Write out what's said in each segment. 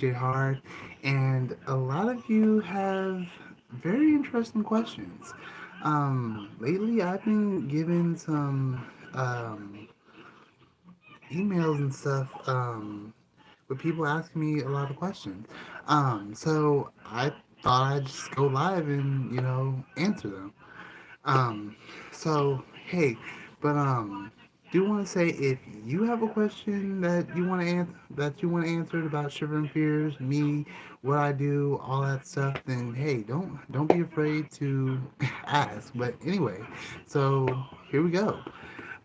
DJ Hard, and a lot of you have very interesting questions. Lately, I've been given some emails and stuff with people asking me a lot of questions. So I thought I'd just go live and answer them. Um, so hey, but do want to say if you have a question that you want answered about Shivering Fears, me, what I do, all that stuff, then hey, don't be afraid to ask. But anyway, so here we go.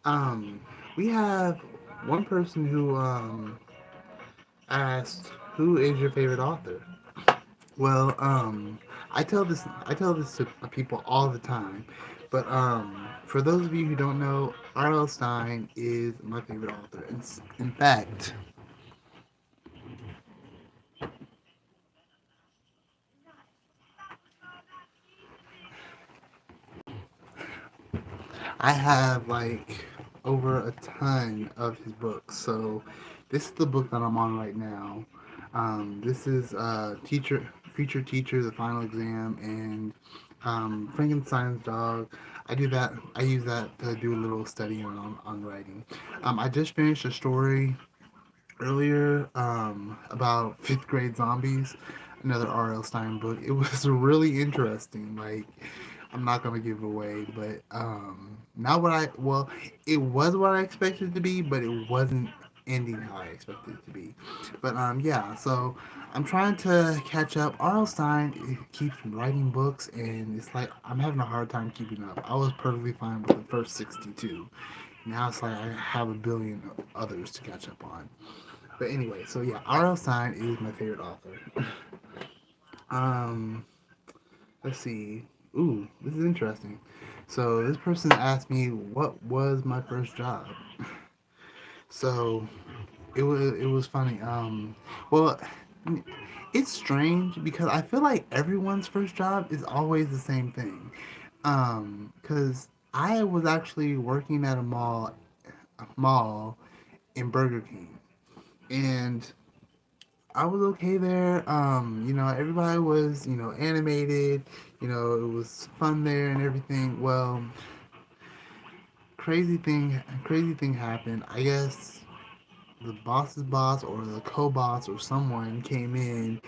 Um, we have one person who asked, "Who is your favorite author?" Well, I tell this to people all the time, but for those of you who don't know, R.L. Stein is my favorite author. In fact, I have like over a ton of his books. So this is the book that I'm on right now. This is Future Teacher, the final exam, and Frankenstein's dog. I do that. I use that to do a little study on writing. I just finished a story earlier about fifth grade zombies, another R.L. Stein book. It was really interesting. Like, I'm not gonna give it away, but not what I well, it was what I expected it to be, but it wasn't ending how I expected it to be. But yeah, so I'm trying to catch up. R.L. Stein keeps writing books, and it's like I'm having a hard time keeping up. I was perfectly fine with the first 62. Now it's like I have a billion others to catch up on. But anyway, so yeah, R.L. Stein is my favorite author. Um, let's see. Ooh, this is interesting. So this person asked me what was my first job. So it was funny. Well, it's strange because I feel like everyone's first job is always the same thing. Because I was actually working at a mall in Burger King, and I was okay there. Everybody was, animated. It was fun there and everything. Well, crazy thing happened. I guess the boss's boss or the co-boss or someone came in,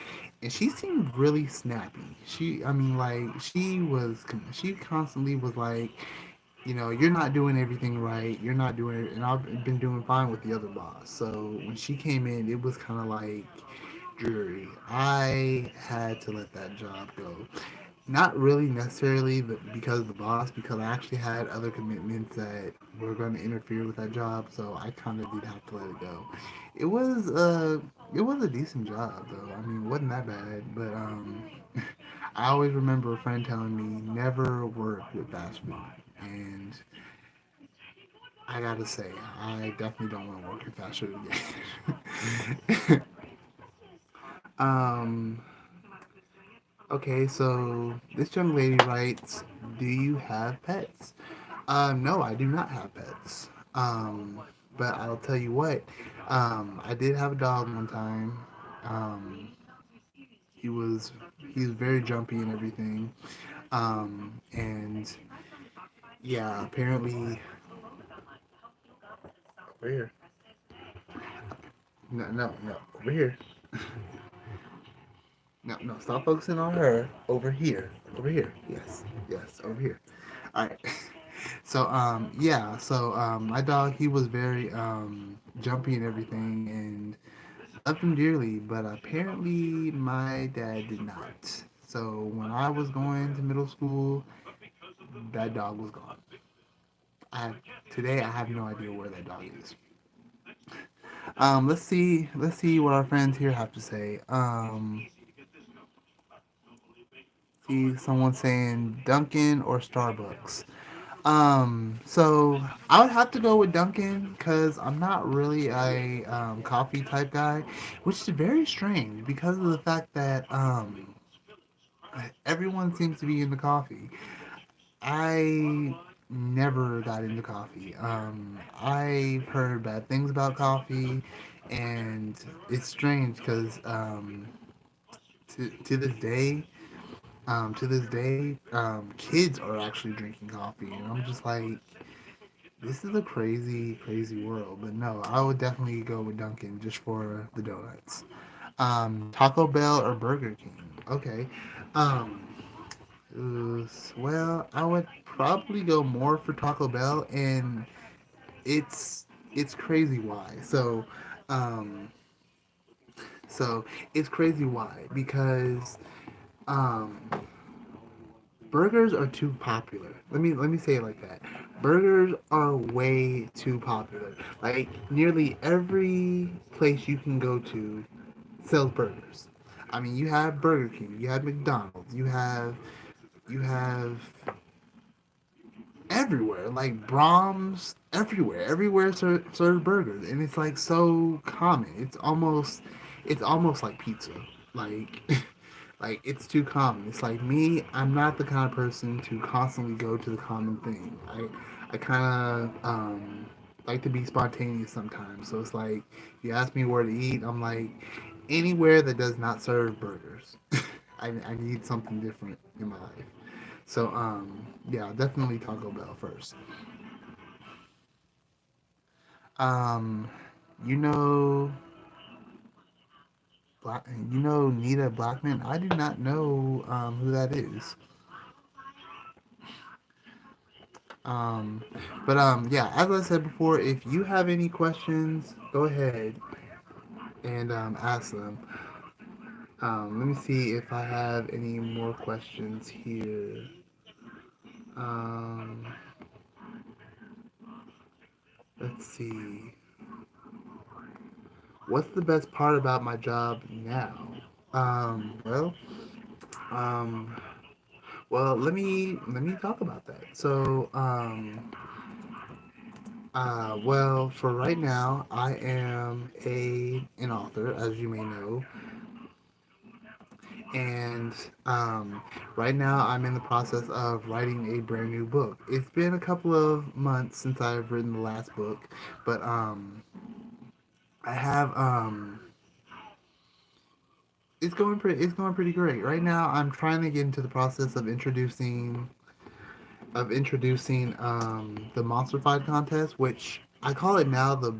and she seemed really snappy. I mean, like she constantly was like, you're not doing everything right. You're not doing it, and I've been doing fine with the other boss. So when she came in, it was kind of like dreary. I had to let that job go. Not really necessarily because of the boss, because I actually had other commitments that were going to interfere with that job, so I kind of did have to let it go. It was uh, it was a decent job though. I mean, it wasn't that bad, but I always remember a friend telling me never work with fast food, and I gotta say, I definitely don't want to work with fast food again. um, Okay, so this young lady writes, "Do you have pets?" No, I do not have pets. But I'll tell you what. I did have a dog one time. Um, he was he was very jumpy and everything. And yeah, apparently over here. No, no, no, over here. No, no, stop focusing on her. Over here, over here. Yes, yes, over here. All right. So yeah, so my dog, he was very jumpy and everything, and loved him dearly, but apparently my dad did not. So when I was going to middle school, that dog was gone. I have, Today I have no idea where that dog is. Let's see what our friends here have to say. See someone saying Dunkin' or Starbucks. So I would have to go with Dunkin' because I'm not really a coffee type guy, which is very strange because of the fact that everyone seems to be into coffee. I never got into coffee. I've heard bad things about coffee, And it's strange because to this day, kids are actually drinking coffee, and I'm just like, this is a crazy, crazy world. But no, I would definitely go with Dunkin' just for the donuts. Taco Bell or Burger King? Okay. Um, well, I would probably go more for Taco Bell, and it's it's crazy why. Um, so it's crazy why because um, burgers are too popular. Let me say it like that. Burgers are way too popular. Like nearly every place you can go to sells burgers. I mean, you have Burger King, you have McDonald's, you have everywhere, like Brahms, everywhere. Everywhere serves burgers, and it's like so common. It's almost like pizza. Like, like it's too common. It's like me. I'm not the kind of person to constantly go to the common thing. I kind of like to be spontaneous sometimes. So it's like you ask me where to eat, I'm like anywhere that does not serve burgers. I need something different in my life. So yeah, definitely Taco Bell first. Um, you know Nita Blackman. I do not know who that is. Um, but yeah, as I said before, if you have any questions, go ahead and ask them. Let me see if I have any more questions here. Um, let's see. What's the best part about my job now? Well, um, let me talk about that. Well, for right now, I am an author, as you may know, and right now I'm in the process of writing a brand new book. It's been a couple of months since I've written the last book, but I have it's going pretty great. Right now, I'm trying to get into the process of introducing the Monster Fight contest, which I call it now the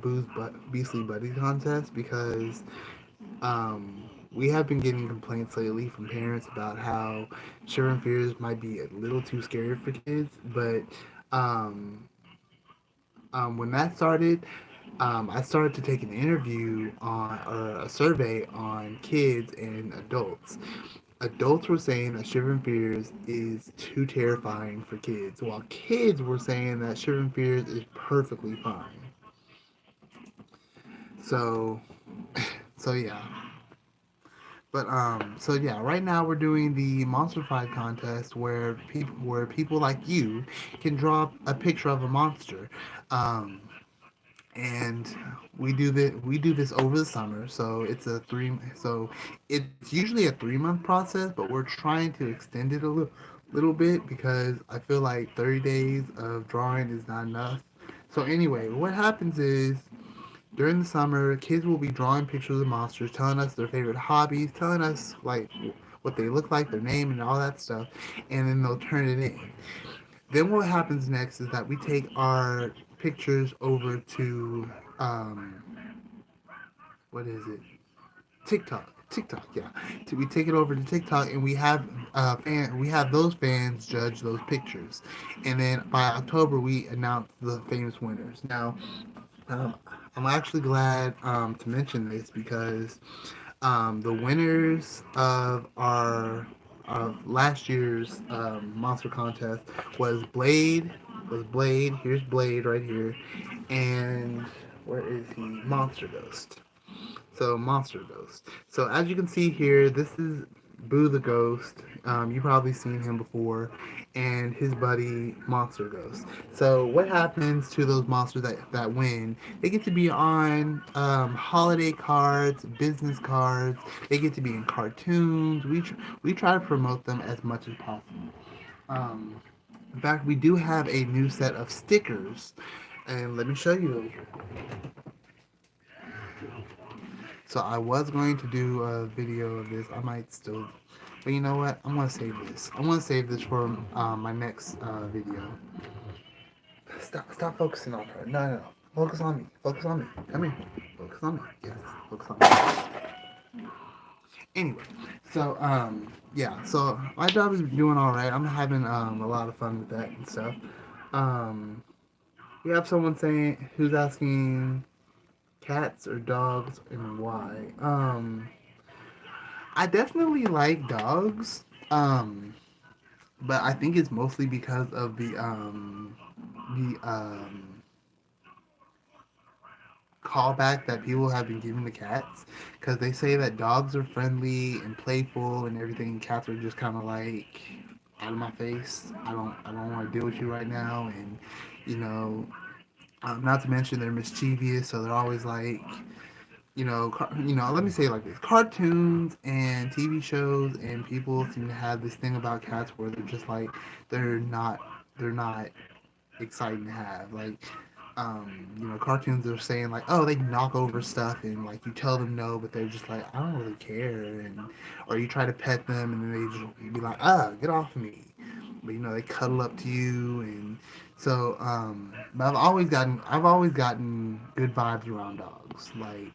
Beastly Buddies contest because we have been getting complaints lately from parents about how Sharon Fears might be a little too scary for kids. But um, when that started, I started to take an interview on or a survey on kids and adults. Adults were saying that Shivering Fears is too terrifying for kids, while kids were saying that Shivering Fears is perfectly fine. So, so yeah. So yeah, right now we're doing the Monster Fight contest where people like you can draw a picture of a monster. Um, and we do this over the summer, so it's usually a 3 month process, but we're trying to extend it a little bit because I feel like 30 days of drawing is not enough. So anyway, what happens is during the summer, kids will be drawing pictures of monsters, telling us their favorite hobbies, telling us like what they look like, their name, and all that stuff, and then they'll turn it in. Then what happens next is that we take our pictures over to um, what is it? TikTok. TikTok, yeah. So we take it over to TikTok, and we have those fans judge those pictures, and then by October we announce the famous winners. Now, um, I'm actually glad to mention this because the winners of last year's monster contest was Blade. Here's Blade right here, and where is he? Monster Ghost. So Monster Ghost. So as you can see here, this is Boo the Ghost. You probably seen him before, and his buddy Monster Ghost. So what happens to those monsters that win? They get to be on holiday cards, business cards. They get to be in cartoons. We try to promote them as much as possible. Um, in fact, we do have a new set of stickers, and let me show you those. So I was going to do a video of this. I might still, but you know what? I'm gonna save this. I'm gonna save this for my next video. Stop focusing on her. No, no, no. Focus on me. Focus on me. Come here. Focus on me. Yes, focus on me. Anyway, so yeah, so my job is doing all right. I'm having a lot of fun with that and stuff. Um, we have someone saying who's asking cats or dogs and why. I definitely like dogs. But I think it's mostly because of the callback that people have been giving to cats, because they say that dogs are friendly and playful and everything. Cats are just kind of like out of my face. I don't want to deal with you right now, and you know, not to mention they're mischievous, so they're always like, let me say it like this: cartoons and TV shows and people seem to have this thing about cats where they're just like they're not they're not exciting to have. Like, cartoons are saying like, oh, they knock over stuff, and like you tell them no, but they're just like, I don't really care, and or you try to pet them, and then they just be like, get off of me. But they cuddle up to you, and so but I've always gotten good vibes around dogs. Like,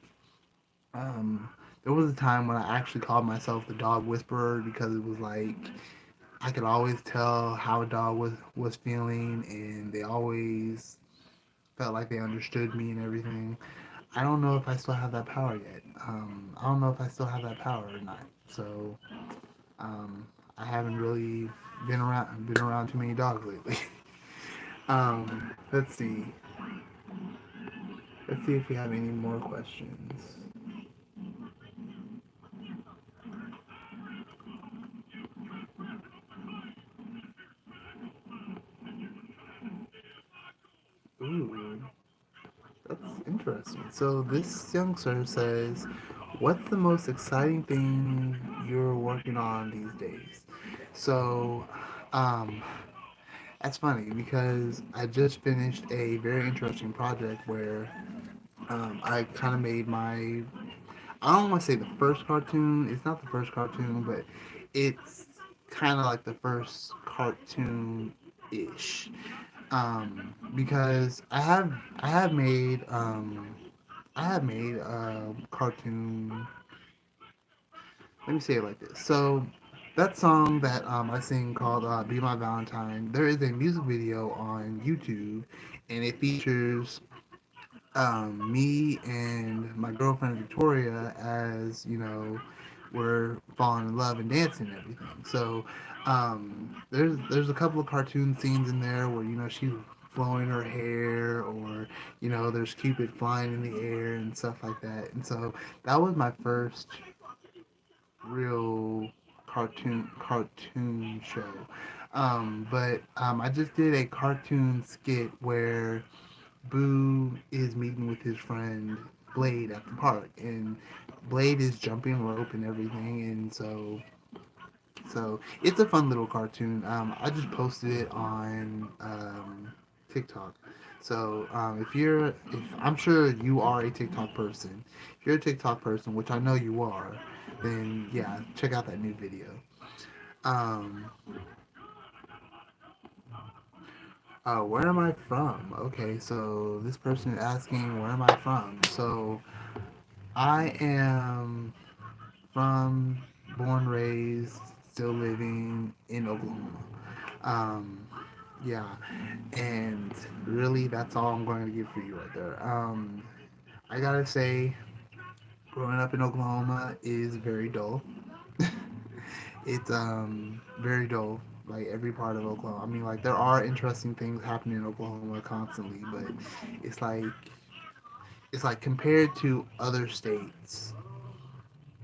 um, there was a time when I actually called myself the dog whisperer because it was like I could always tell how a dog was feeling, and they always felt like they understood me and everything. I don't know if I still have that power yet. I don't know if I still have that power or not. So I haven't really been around too many dogs lately. Let's see. Let's see if we have any more questions. Ooh, that's interesting. So this youngster says, "What's the most exciting thing you're working on these days?" So, um, that's funny because I just finished a very interesting project where I kind of made my. I don't want to say the first cartoon. It's not the first cartoon, but it's kind of like the first cartoon ish. Because I have made a cartoon. Let me say it like this. So that song that I sing called "Be My Valentine." There is a music video on YouTube, and it features me and my girlfriend Victoria as we're falling in love and dancing and everything. So there's a couple of cartoon scenes in there where she's flowing her hair, or there's Cupid flying in the air and stuff like that. And so that was my first real cartoon show. But I just did a cartoon skit where Boo is meeting with his friend Blade at the park, and Blade is jumping rope and everything, and so it's a fun little cartoon. I just posted it on TikTok. So if I'm sure you are a TikTok person, if you're a TikTok person, which I know you are, then yeah, check out that new video. Um, where am I from? Okay, so this person is asking where am I from. So I am from, born, raised, still living in Oklahoma. Um, yeah, and really, that's all I'm going to give for you right there. I gotta say, growing up in Oklahoma is very dull. It's very dull. Like every part of Oklahoma. I mean, like there are interesting things happening in Oklahoma constantly, but it's like it's like compared to other states,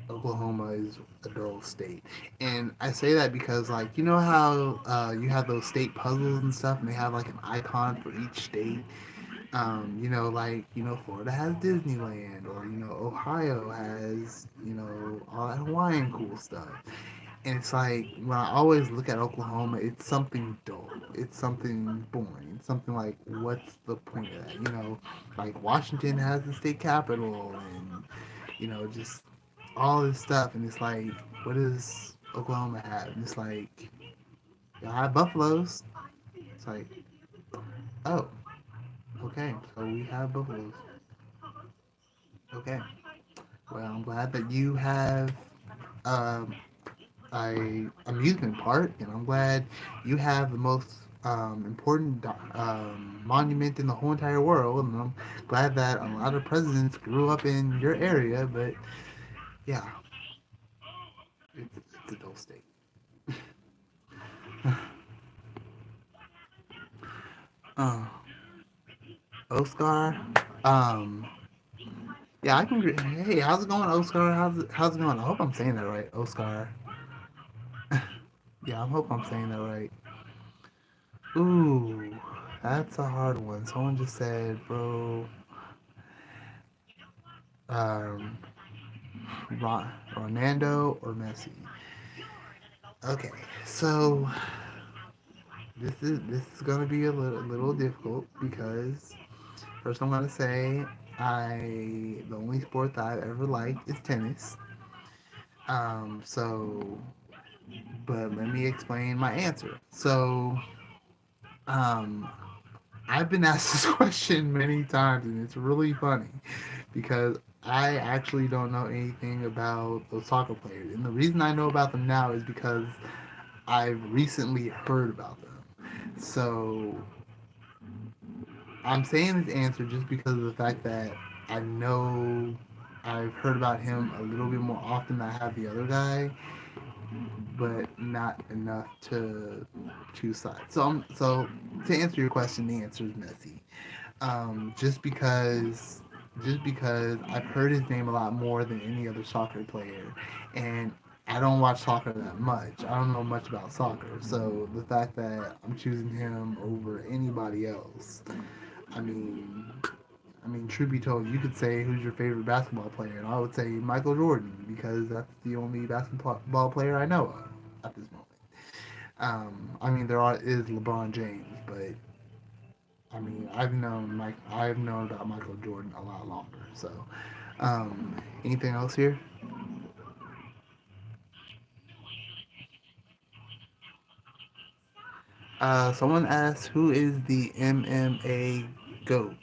Oklahoma is a dull state. And I say that because, like, you know how you have those state puzzles and stuff, and they have like an icon for each state. Florida has Disneyland, or Ohio has all that Hawaiian cool stuff. And it's like when I always look at Oklahoma, it's something dull. It's something boring. It's something like, what's the point of that? Like Washington has the state capitol, and just all this stuff, and it's like, what does Oklahoma have? And it's like, y'all have buffaloes. It's like, oh, okay, so we have buffaloes. Okay, well, I'm glad that you have um, a amusement park, and I'm glad you have the most important monument in the whole entire world, and I'm glad that a lot of presidents grew up in your area. But yeah, it's a dull state. uh, Oscar, um, yeah, I can. Hey, how's it going, Oscar? How's it going? I hope I'm saying that right, Oscar. Yeah, I hope I'm saying that right. Ooh, that's a hard one. Someone just said, bro, um, Ronaldo or Messi. Okay, so this is gonna be a little difficult because first I'm gonna say the only sport that I've ever liked is tennis. So but let me explain my answer. So um, I've been asked this question many times, and it's really funny because I actually don't know anything about those soccer players. And the reason I know about them now is because I've recently heard about them. So I'm saying this answer just because of the fact that I know I've heard about him a little bit more often than I have the other guy, but not enough to choose sides. So to answer your question, the answer is Messi. Just because I've heard his name a lot more than any other soccer player, and I don't watch soccer that much. I don't know much about soccer, so the fact that I'm choosing him over anybody else, I mean, truth be told, you could say who's your favorite basketball player, and I would say Michael Jordan because that's the only basketball player I know of at this moment. Is LeBron James, but I've known about Michael Jordan a lot longer. So, anything else here? Someone asked, who is the MMA GOAT?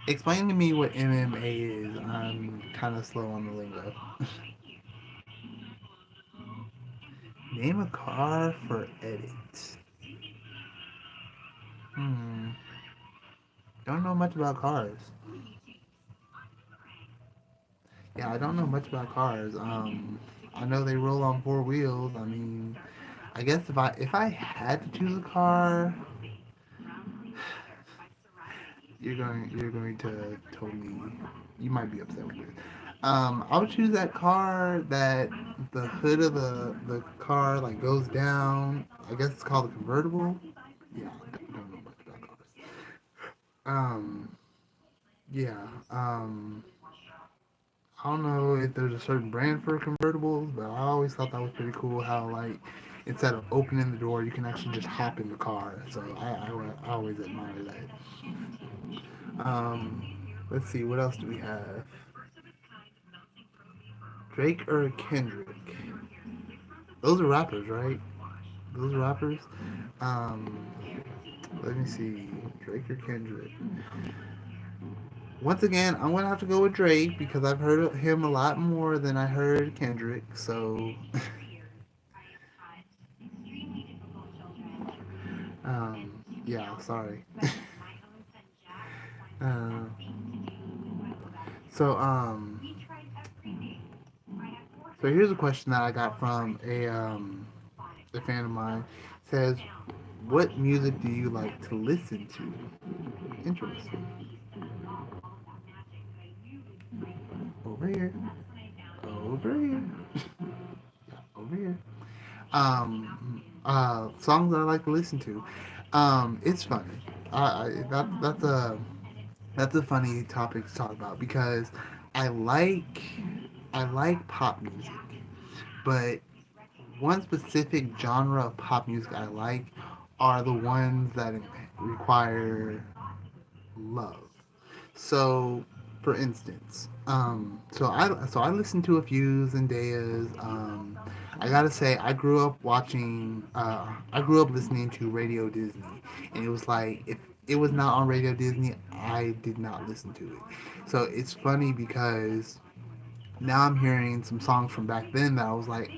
Explain to me what MMA is. I'm kind of slow on the lingo. Name a car for edit. Hmm. Don't know much about cars. Yeah, I don't know much about cars. I know they roll on four wheels. I guess if I had to choose a car, you're going to totally, you might be upset with this. I would choose that car that the hood of the car like goes down. I guess it's called a convertible. Yeah, I don't know much about cars. Um, yeah. I don't know if there's a certain brand for convertibles, but I always thought that was pretty cool. How like instead of opening the door, you can actually just hop in the car. So I always admire that. Let's see, what else do we have? Drake or Kendrick? Those are rappers, right? Those are rappers. Um, Let me see, Drake or Kendrick. Once again, I'm gonna have to go with Drake because I've heard of him a lot more than I heard Kendrick. So, yeah, sorry. uh, so, so here's a question that I got from a fan of mine. It says, "What music do you like to listen to?" Interesting. Over here. Over here. Over here. Songs that I like to listen to. It's funny. That's a funny topic to talk about because I like I like pop music, but one specific genre of pop music I like are the ones that require love. So, for instance, so I listened to a few Zendaya's. I gotta say, I grew up listening to Radio Disney, and it was like if it was not on Radio Disney, I did not listen to it. So it's funny because now I'm hearing some songs from back then that I was like,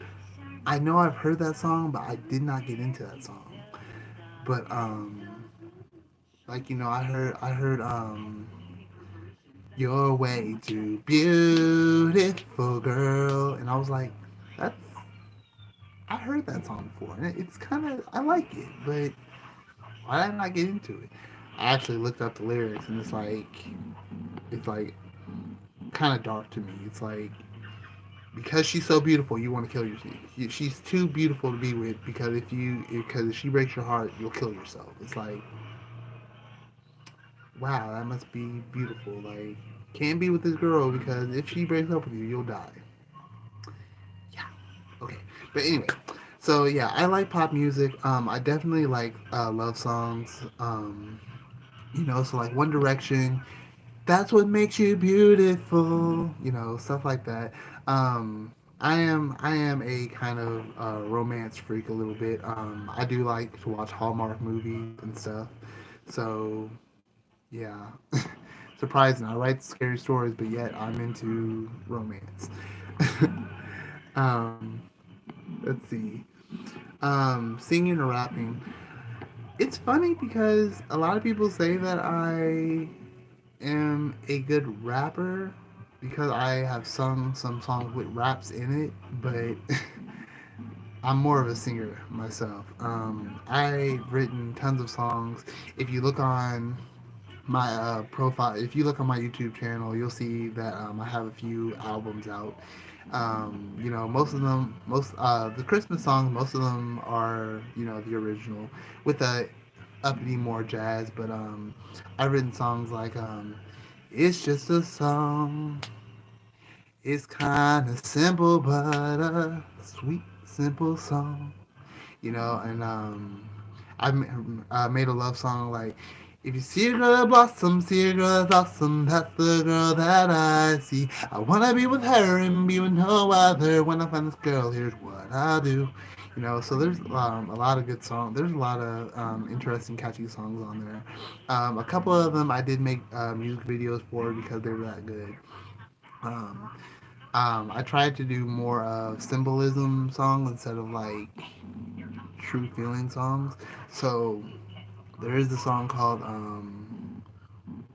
I know I've heard that song, but I did not get into that song. But like I heard Your Way Too Beautiful Girl, and I was like, that's I heard that song before, and it's kind of I like it, but why did I not get into it? I actually looked up the lyrics, and it's like kind of dark to me. It's like because she's so beautiful, you want to kill yourself. She's too beautiful to be with because if she breaks your heart, you'll kill yourself. It's like wow, that must be beautiful. Like can't be with this girl because if she breaks up with you, you'll die. Yeah. Okay. But anyway, so yeah, I like pop music. I definitely like love songs. So like One Direction, that's what makes you beautiful. Stuff like that. I am a kind of romance freak a little bit. I do like to watch Hallmark movies and stuff. So yeah, surprising. I write scary stories, but yet I'm into romance. um, let's see. Singing or rapping. It's funny because a lot of people say that I am a good rapper because I have sung some songs with raps in it, but I'm more of a singer myself. I've written tons of songs. If you look on my profile, if you look on my YouTube channel, you'll see that I have a few albums out. Most of them, most the Christmas songs, most of them are the original with a uppity more jazz. But I've written songs like "It's Just a Song." It's kind of simple, but a sweet, simple song. And I made a love song like, if you see a girl that blossom, see a girl that's awesome, that's the girl that I see. I wanna be with her and be with no other. When I find this girl, here's what I do. So there's a lot of good songs. There's a lot of interesting, catchy songs on there. A couple of them I did make music videos for because they were that good. Um, I tried to do more of symbolism songs instead of like true feeling songs. So there is a song called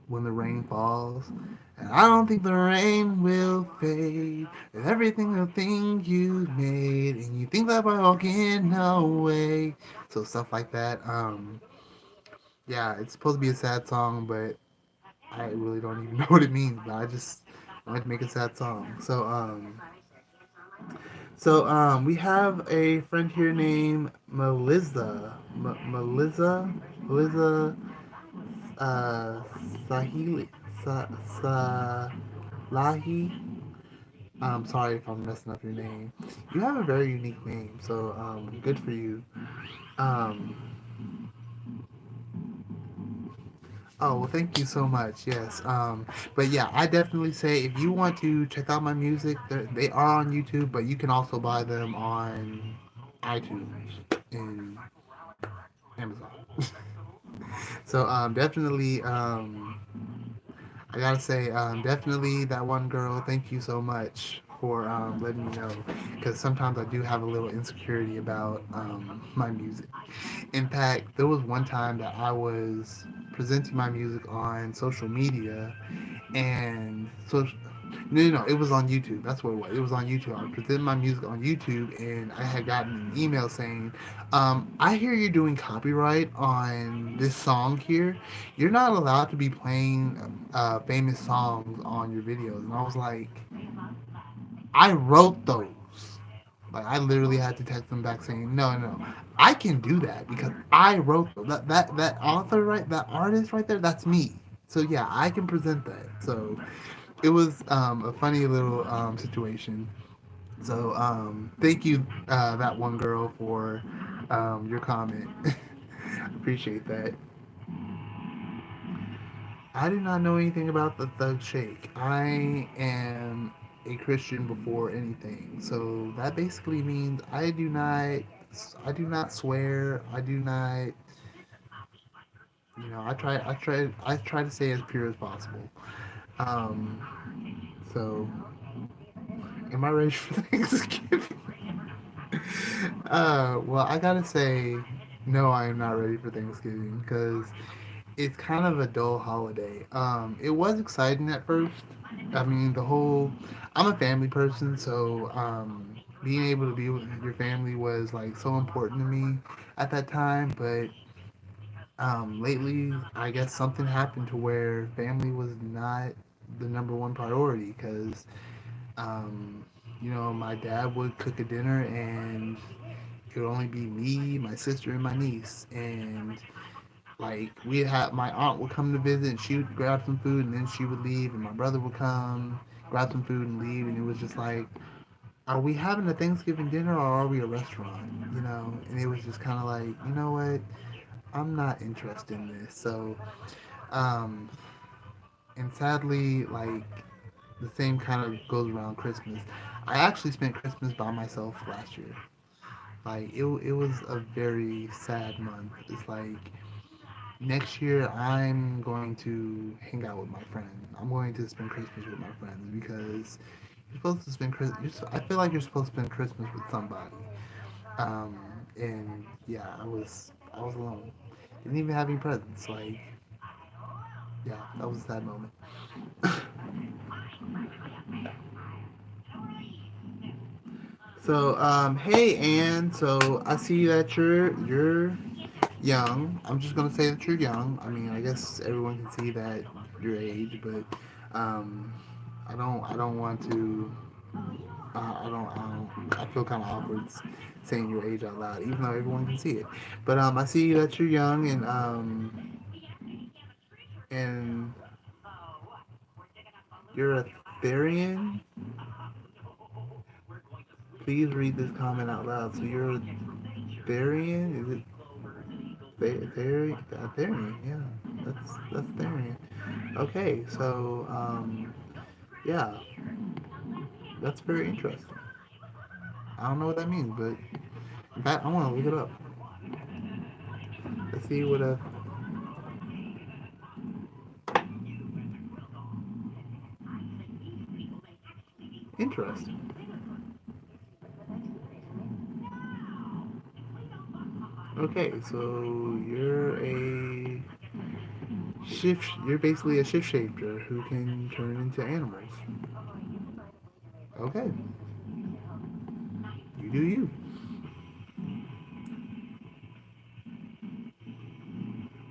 "When the Rain Falls," and I don't think the rain will fade with everything the thing you made, and you think that by walking away. So stuff like that. Yeah, it's supposed to be a sad song, but I really don't even know what it means. But I just wanted to make a sad song. So we have a friend here named Melissa. Melissa uh, Sahili. Salahi. I'm sorry if I'm messing up your name. You have a very unique name, so good for you. Um, oh, well, thank you so much. Yes. But yeah, I definitely say if you want to check out my music, they are on YouTube, but you can also buy them on iTunes and Amazon. So definitely, I gotta say, definitely that one girl. Thank you so much for letting me know, because sometimes I do have a little insecurity about my music. In fact, there was one time that I was presenting my music on social media, and so no, it was on YouTube. That's what it was. It was on YouTube. I presented my music on YouTube, and I had gotten an email saying, "I hear you're doing copyright on this song here. You're not allowed to be playing famous songs on your videos." And I was like, "I wrote those." Like I literally had to text them back saying, "No, no, I can do that because I wrote those. That author right, that artist right there, that's me. So yeah, I can present that." So it was a funny little situation. So thank you, that one girl, for your comment. Appreciate that. I do not know anything about the Thug Shake. I am a Christian before anything, so that basically means I do not swear. I do not, I try to stay as pure as possible. Um, so, am I ready for Thanksgiving? Well, I gotta say, no, I am not ready for Thanksgiving because it's kind of a dull holiday. It was exciting at first. I mean, I'm a family person, so being able to be with your family was like so important to me at that time. But lately, I guess something happened to where family was not the number one priority because, um, my dad would cook a dinner and it would only be me, my sister, and my niece. And like we had my aunt would come to visit and she would grab some food and then she would leave and my brother would come, grab some food and leave and it was just like, are we having a Thanksgiving dinner or are we a restaurant? And it was just kind of like, you know what? I'm not interested in this. So, um, and sadly, like the same kind of goes around Christmas. I actually spent Christmas by myself last year. Like it was a very sad month. It's like next year I'm going to hang out with my friend. I'm going to spend Christmas with my friends because you're supposed to spend Christmas. I feel like you're supposed to spend Christmas with somebody. Um, and yeah, I was alone. Didn't even have any presents. Like yeah, that was a sad moment. So hey Anne. So I see that you're young. I'm just gonna say that you're young. I mean, I guess everyone can see that your age, but um, I don't want to. I feel kind of awkward saying your age out loud, even though everyone can see it. But I see that you're young and you're a Therian. Please read this comment out loud. So you're a Therian? Is it Therian? Therian? Yeah, that's Therian. Okay, so yeah, that's very interesting. I don't know what that means, but in fact, I want to look it up. Let's see what a interesting. Okay, so you're basically a shift shaper who can turn into animals. Okay, you do you.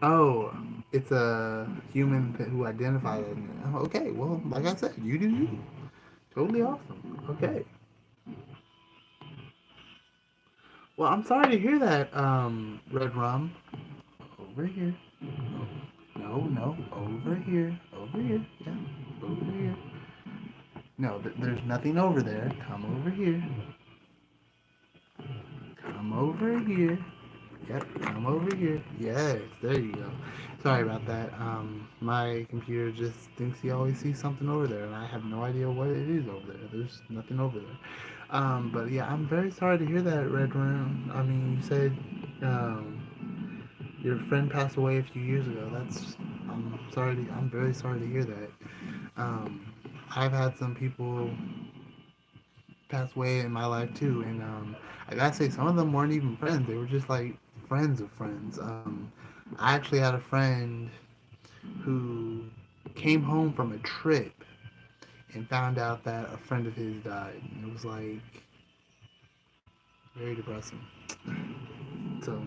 Oh, it's a human who identifies as an. Okay, well, like I said, you do you. Totally awesome. Okay. Well, I'm sorry to hear that, Red Rum. Over here. No, no, over here. Over here. Yeah, over here. No, there's nothing over there. Come over here. Come over here. Yep, come over here. Yes, there you go. Sorry about that. My computer just thinks he always sees something over there, and I have no idea what it is over there. There's nothing over there. But yeah, I'm very sorry to hear that, Red Room. I mean, you said your friend passed away a few years ago. I'm very sorry to hear that. Um, I've had some people passed away in my life too, and I gotta say some of them weren't even friends. They were just like friends of friends. I actually had a friend who came home from a trip and found out that a friend of his died. And it was like very depressing. So,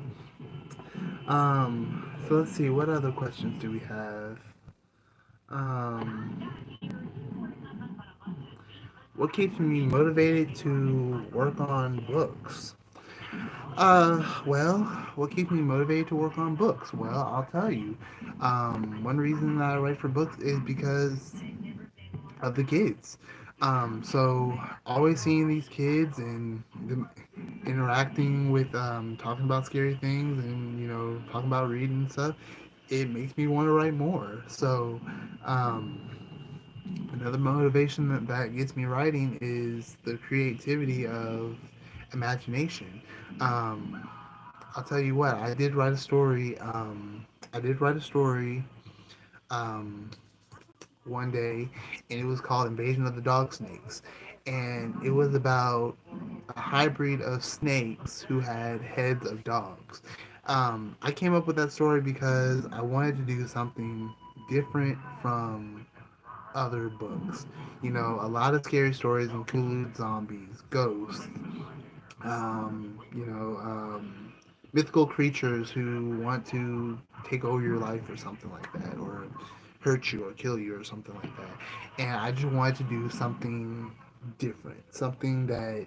so let's see. What other questions do we have? Um, what keeps me motivated to work on books? Well, what keeps me motivated to work on books? Well, I'll tell you. One reason that I write for books is because of the kids. So always seeing these kids and them interacting with, talking about scary things and talking about reading and stuff. it makes me want to write more. So, um, another motivation that gets me writing is the creativity of imagination. Um, I'll tell you what, I did write a story. I did write a story um, one day, and it was called Invasion of the Dog Snakes. And it was about a hybrid of snakes who had heads of dogs. I came up with that story because I wanted to do something different from other books. You know, a lot of scary stories include zombies, ghosts, mythical creatures who want to take over your life or something like that, or hurt you or kill you or something like that. And I just wanted to do something different, something that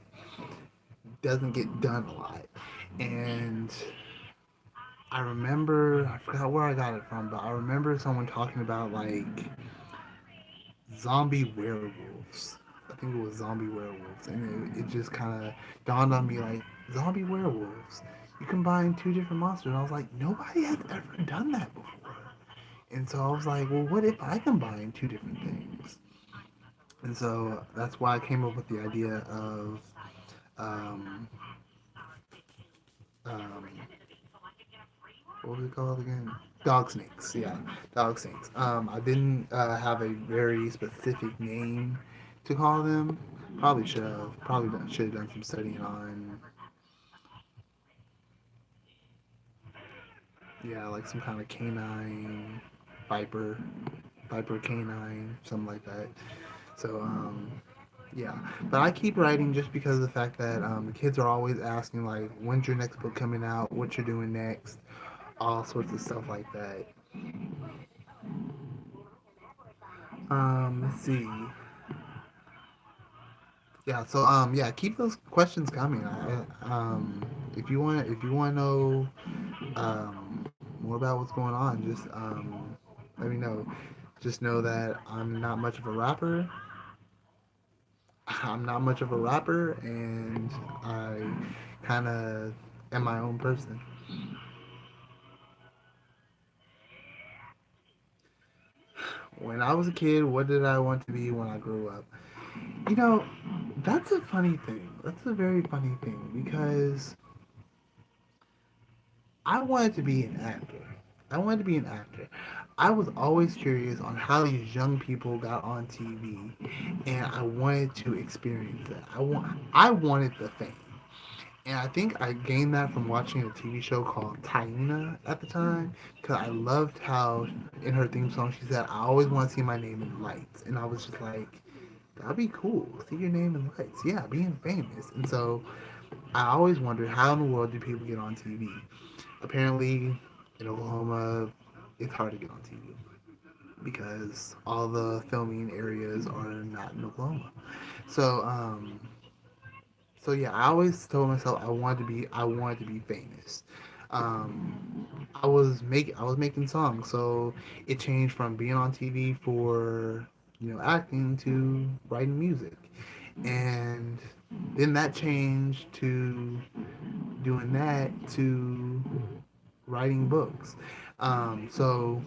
doesn't get done a lot. And I forgot where I got it from, but I remember someone talking about like zombie werewolves. I think it was zombie werewolves, and it just kind of dawned on me like zombie werewolves. You combine two different monsters, and I was like, nobody has ever done that before. And so I was like, well, what if I combine two different things? And so that's why I came up with the idea of um, um, what was it called again? Dog snakes. Yeah, dog snakes. I didn't have a very specific name to call them. Probably should have. Probably should have done some studying on, yeah, like some kind of canine, viper, viper canine, something like that. So yeah, but I keep writing just because of the fact that the kids are always asking like, when's your next book coming out? What you're doing next? All sorts of stuff like that. Let's see. Yeah, so yeah, keep those questions coming. If you want to know more about what's going on, just let me know. Just know that I'm not much of a rapper. I'm not much of a rapper, and I kind of am my own person. When I was a kid, what did I want to be when I grew up? You know, that's a funny thing. That's a very funny thing because I wanted to be an actor. I wanted to be an actor. I was always curious on how these young people got on TV, and I wanted to experience that. I wanted the fame, and I think I gained that from watching a TV show called Taina at the time, because I loved how in her theme song she said, "I always want to see my name in lights," and I was just like, "That'd be cool. See your name in lights. Yeah, being famous." And so I always wondered how in the world do people get on TV. Apparently, in Oklahoma, it's hard to get on TV because all the filming areas are not in Oklahoma. So, so yeah, I always told myself I wanted to be famous. I was making songs, so it changed from being on TV for acting to writing music, and then that changed to doing that to writing books. Um, so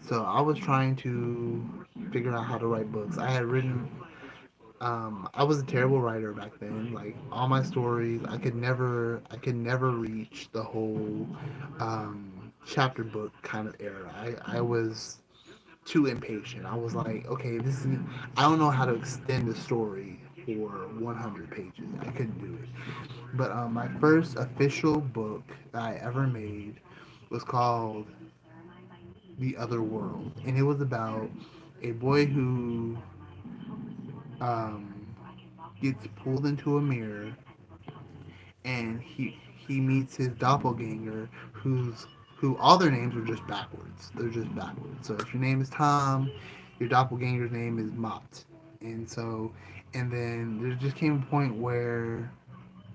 so I was trying to figure out how to write books. I was a terrible writer back then. Like all my stories, I could never reach the whole chapter book kind of era. I was too impatient. I was like, okay, I don't know how to extend a story for 100 pages. I couldn't do it. But my first official book that I ever made was called The Other World, and it was about a boy who um, gets pulled into a mirror, and he meets his doppelganger, who all their names are just backwards. They're just backwards. So if your name is Tom, your doppelganger's name is Mott, and so and then there just came a point where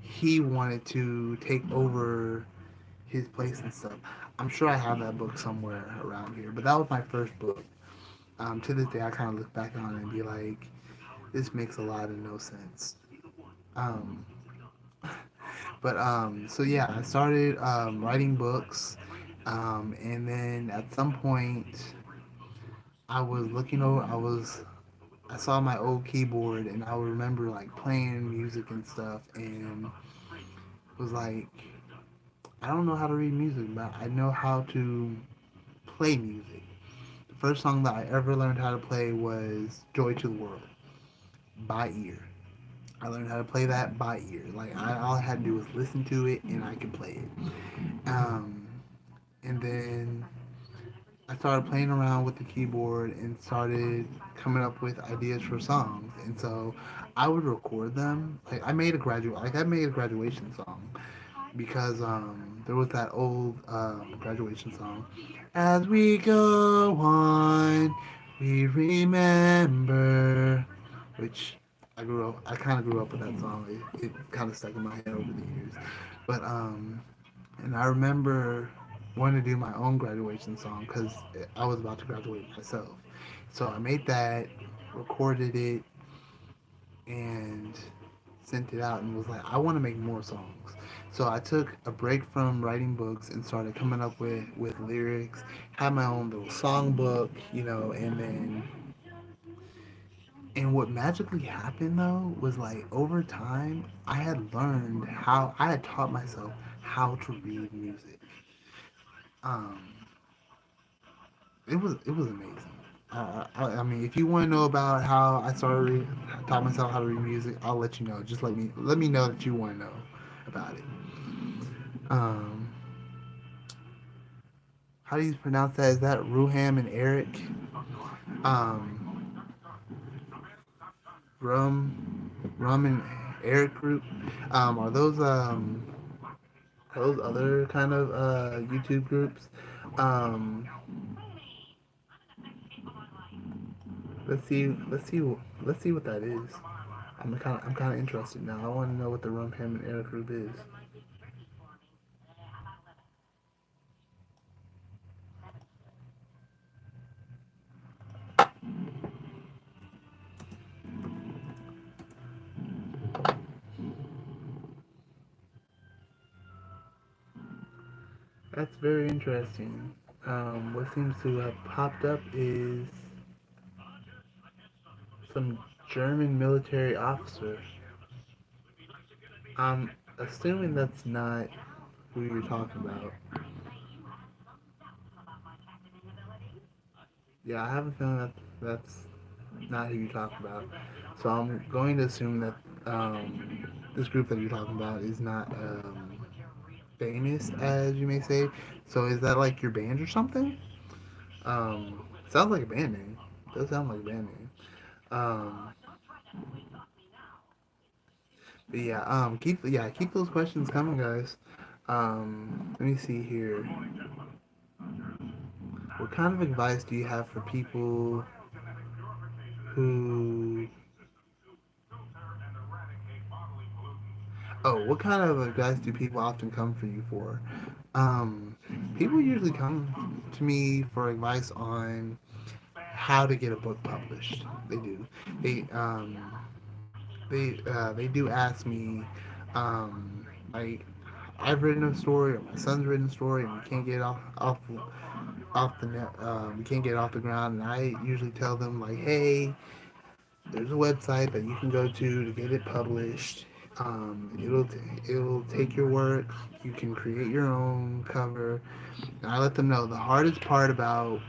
he wanted to take over his place and stuff. I'm sure I have that book somewhere around here, but that was my first book. To this day, I kind of look back on it and be like, this makes a lot of no sense. Um, but so yeah, I started writing books. And then at some point, I was looking over. I saw my old keyboard, and I would remember like playing music and stuff, and was like, I don't know how to read music, but I know how to play music. The first song that I ever learned how to play was "Joy to the World" by ear. I learned how to play that by ear. Like all I had to do was listen to it, and I could play it. And then I started playing around with the keyboard and started coming up with ideas for songs. And so I would record them. I made a graduation song because there was that old graduation song. As we go on, we remember, which I kind of grew up with that song. It kind of stuck in my head over the years. But and I remember wanting to do my own graduation song because I was about to graduate myself. So I made that, recorded it, and sent it out and was like, I want to make more songs. So I took a break from writing books and started coming up with lyrics, had my own little song book, and what magically happened though was like over time I had taught myself how to read music. Um, it was amazing. I mean, if you want to know about how taught myself how to read music, I'll let you know. Just let me know that you want to know about it. Um, how do you pronounce that? Is that Ruham and Eric? Um, Rum and Eric group. Um, are those um, are those other kind of YouTube groups? Um, let's see, let's see what that is. I'm kind of interested now. I want to know what the Rum Ham and Eric group is. That's very interesting. What seems to have popped up is some German military officer. I'm assuming that's not who you're talking about. Yeah, I have a feeling that that's not who you're talking about. So I'm going to assume that this group that you're talking about is not famous, as you may say. So is that like your band or something? Sounds like a band name. Does sound like a band name. Um, but yeah, keep those questions coming, guys. Let me see here. What kind of advice do you have for people who? Oh, what kind of advice do people often come for you for? Um, People usually come to me for advice on how to get a book published. They do. They um, they do ask me, like I've written a story or my son's written a story and we can't get off the net, we can't get off the ground, and I usually tell them like, hey, there's a website that you can go to get it published. It'll take your work. You can create your own cover. And I let them know the hardest part about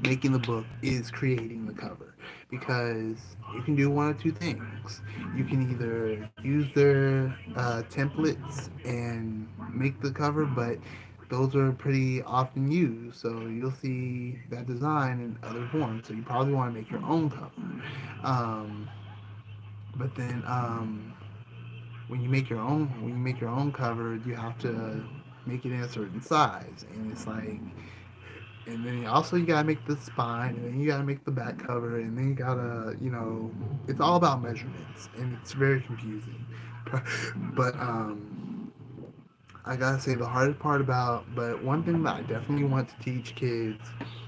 making the book is creating the cover because you can do one of two things. You can either use their templates and make the cover, but those are pretty often used, so you'll see that design in other forms. So you probably want to make your own cover. Um, but then when you make your own cover, you have to make it in a certain size, and it's like and then also you gotta make the spine, and then you gotta make the back cover, and then you gotta, it's all about measurements, and it's very confusing. But I gotta say the hardest part but one thing that I definitely want to teach kids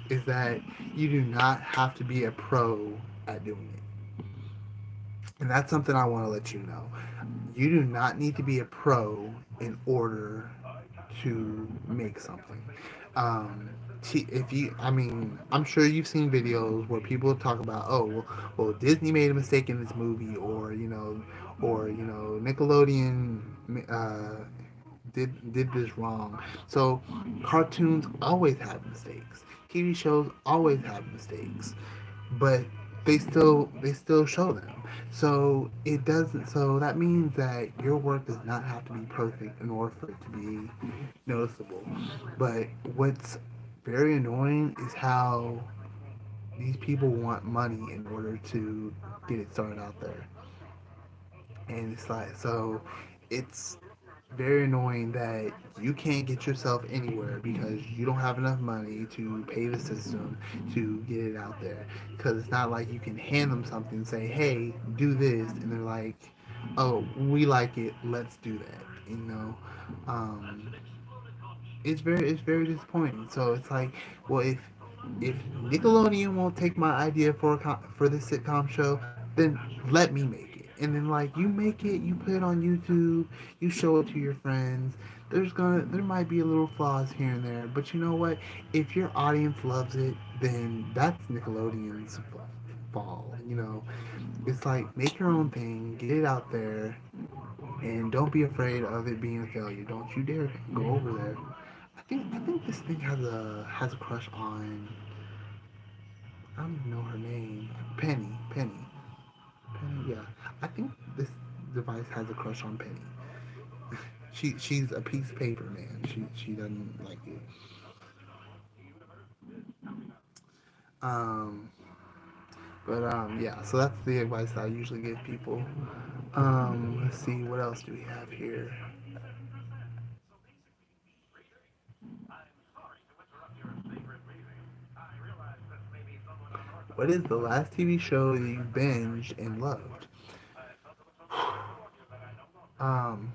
is that you do not have to be a pro at doing it, and that's something I want to let you know. You do not need to be a pro in order to make something. Um, if you, I mean, I'm sure you've seen videos where people talk about, oh, well, Disney made a mistake in this movie, or Nickelodeon did this wrong. So cartoons always have mistakes. TV shows always have mistakes, but they still show them. So it doesn't. So that means that your work does not have to be perfect in order for it to be noticeable. But what's very annoying is how these people want money in order to get it started out there. And it's like, so it's very annoying that you can't get yourself anywhere because you don't have enough money to pay the system to get it out there. Because it's not like you can hand them something and say, hey, do this, and they're like, oh, we like it, let's do that. Um, it's very disappointing. So it's like, well, if Nickelodeon won't take my idea for this sitcom show, then let me make it. And then like you make it, you put it on YouTube, you show it to your friends. There might be a little flaws here and there, but you know what? If your audience loves it, then that's Nickelodeon's fall. It's like make your own thing, get it out there, and don't be afraid of it being a failure. Don't you dare go over there. I think this thing has a crush on, I don't even know her name. Penny. Yeah, I think this device has a crush on Penny. She's a piece of paper, man. She doesn't like it. Um, but yeah. So that's the advice that I usually give people. Let's see, what else do we have here? What is the last TV show that you binged and loved? Um,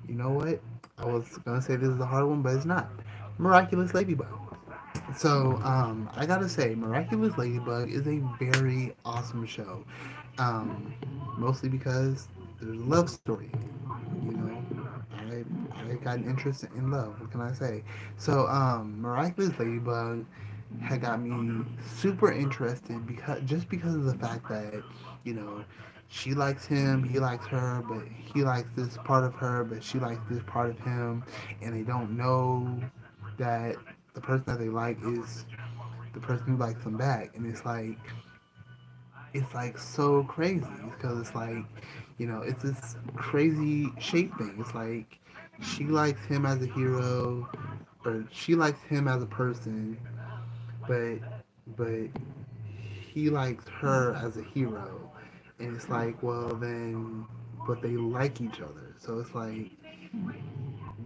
you know what? I was gonna say this is a hard one, but it's not. Miraculous Ladybug. So, I gotta say, Miraculous Ladybug is a very awesome show. Um, Mostly because there's a love story. You know, I got an interest in love. What can I say? So, Miraculous Ladybug had got me super interested because of the fact that you know she likes him, he likes her, but he likes this part of her, but she likes this part of him, and they don't know that the person that they like is the person who likes them back, and it's like so crazy because it's like it's this crazy shape thing. It's like she likes him as a hero, or she likes him as a person, but but he likes her as a hero, and it's like, well then, but they like each other, so it's like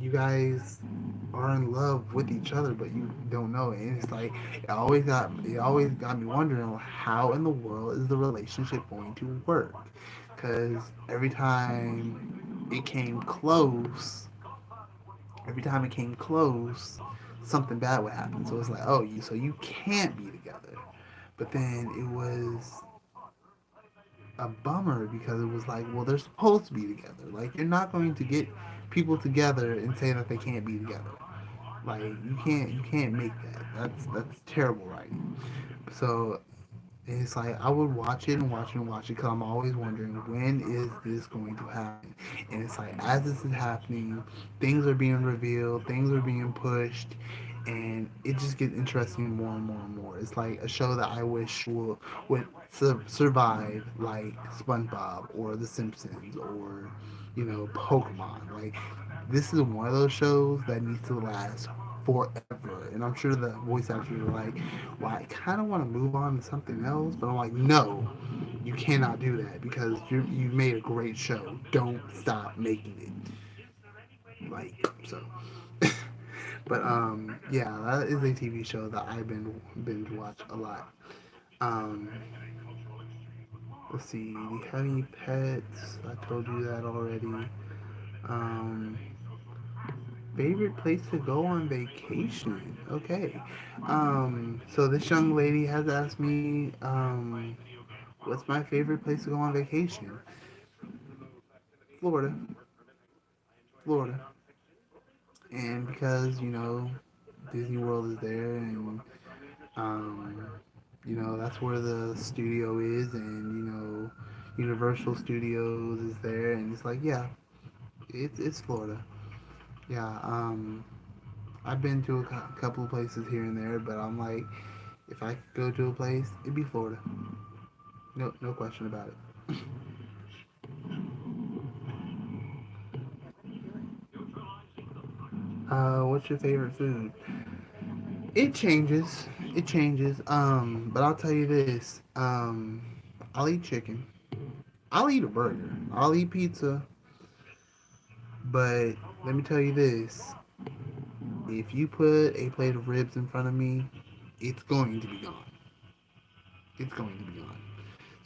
you guys are in love with each other, but you don't know it. And it's like it always got me wondering, well, how in the world is the relationship going to work? Because every time it came close, something bad would happen. So it's like, oh, you can't be together. But then it was a bummer because it was like, well, they're supposed to be together. Like, you're not going to get people together and say that they can't be together. Like, you can't make that. That's terrible writing. So it's like I would watch it and watch it and watch it because I'm always wondering, when is this going to happen? And it's like, as this is happening, things are being revealed, things are being pushed, and it just gets interesting more and more and more. It's like a show that I wish would survive, like SpongeBob or The Simpsons or Pokemon. Like, this is one of those shows that needs to last forever. And I'm sure the voice actors are like, well, I kind of want to move on to something else, but I'm like, no, you cannot do that because you've made a great show. Don't stop making it. Like, so. But yeah, that is a TV show that I've been binge watch a lot. Um, let's see. Do you have any pets? I told you that already. Um, Favorite place to go on vacation? Okay. So this young lady has asked me, what's my favorite place to go on vacation? Florida. Florida. and because Disney World is there, and um, that's where the studio is, and Universal Studios is there, and it's like, yeah, it's Florida. Yeah, I've been to a couple of places here and there, but I'm like, if I could go to a place, it'd be Florida. No, no question about it. What's your favorite food? It changes. It changes. But I'll tell you this. I'll eat chicken. I'll eat a burger. I'll eat pizza. But let me tell you this. If you put a plate of ribs in front of me, it's going to be gone. It's going to be gone.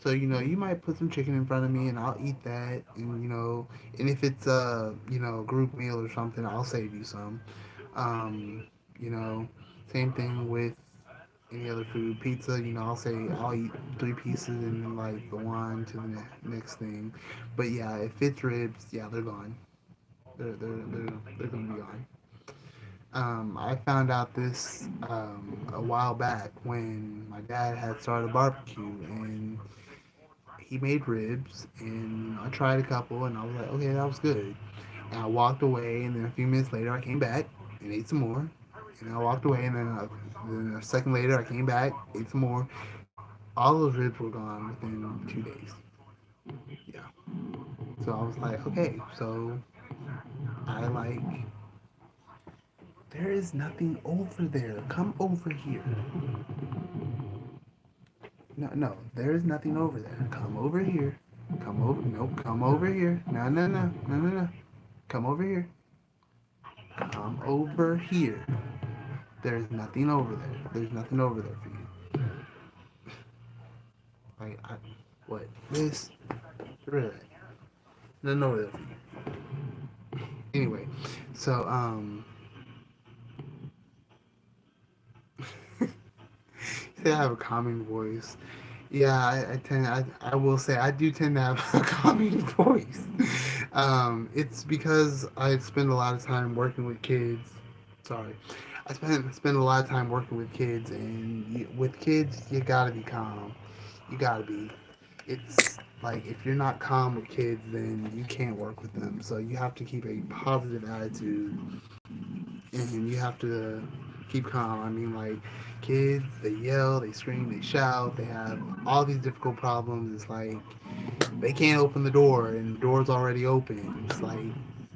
So you might put some chicken in front of me, and I'll eat that. And and if it's a group meal or something, I'll save you some. Um, you know, Same thing with any other food. Pizza, I'll say I'll eat three pieces and then like go on to the next thing. But yeah, if it's ribs, yeah, they're gone. They're gonna be gone. I found out this a while back when my dad had started a barbecue, and he made ribs, and I tried a couple, and I was like, okay, that was good. And I walked away, and then a few minutes later, I came back and ate some more. And I walked away, and then a second later, I came back, ate some more. All those ribs were gone within 2 days. Yeah. So I was like, okay, so I like, there is nothing over there. Come over here. No, no, there is nothing over there. Come over here. Come over. Nope. Come over here. No, no, no, no, no, no. Come over here. Come over here. There's nothing over there. There's nothing over there for you. Like, what? This? Really? Nothing over there for you. Anyway, so, say I have a calming voice. Yeah, I will say I do tend to have a calming voice. It's because I spend a lot of time working with kids. Sorry, I spend a lot of time working with kids, and with kids, you gotta be calm. You gotta be. It's like if you're not calm with kids, then you can't work with them. So you have to keep a positive attitude, and you have to keep calm. I mean, like kids, they yell, they scream, they shout, they have all these difficult problems. It's like they can't open the door, and the door's already open. It's like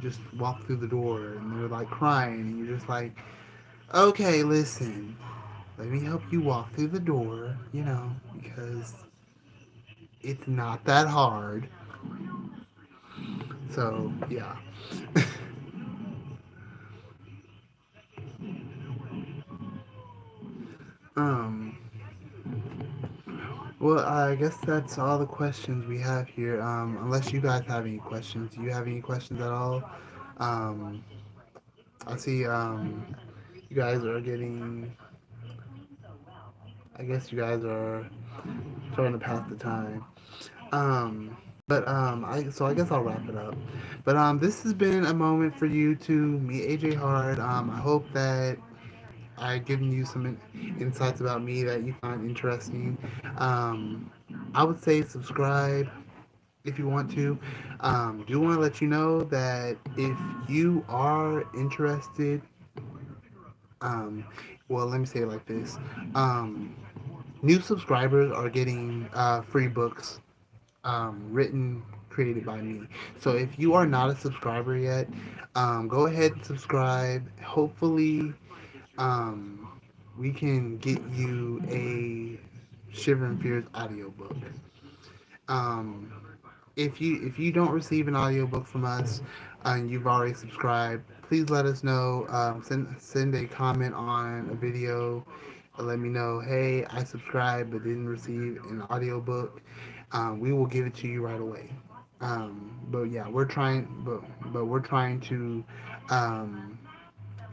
just walk through the door, and they're like crying, and you're just like, okay, listen, let me help you walk through the door, because it's not that hard. So yeah. um. Well, I guess that's all the questions we have here. Unless you guys have any questions. Do you have any questions at all? Um, I see you guys are getting. I guess you guys are starting to pass the time. But I guess I'll wrap it up. But this has been a moment for you to meet AJ Hard. I hope that I've given you some insights about me that you find interesting. Um, I would say subscribe if you want to. Do want to let you know that if you are interested, um, well, let me say it like this. Um, New subscribers are getting free books written, created by me. So if you are not a subscriber yet, go ahead and subscribe. Hopefully, um, we can get you a Shiver and Fears audiobook. Um, if you don't receive an audiobook from us and you've already subscribed, please let us know. Send a comment on a video. Let me know, hey, I subscribed but didn't receive an audiobook. We will give it to you right away. But yeah, we're trying to um,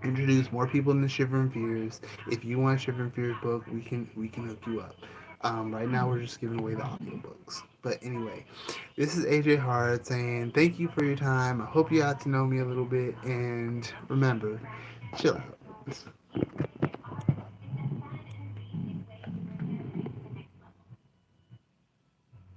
introduce more people in the Shiver and Fears. If you want a Shiver and Fears book, we can hook you up. Right now, we're just giving away the audiobooks. But anyway, this is AJ Hard saying thank you for your time. I hope you got to know me a little bit, and remember, chill out.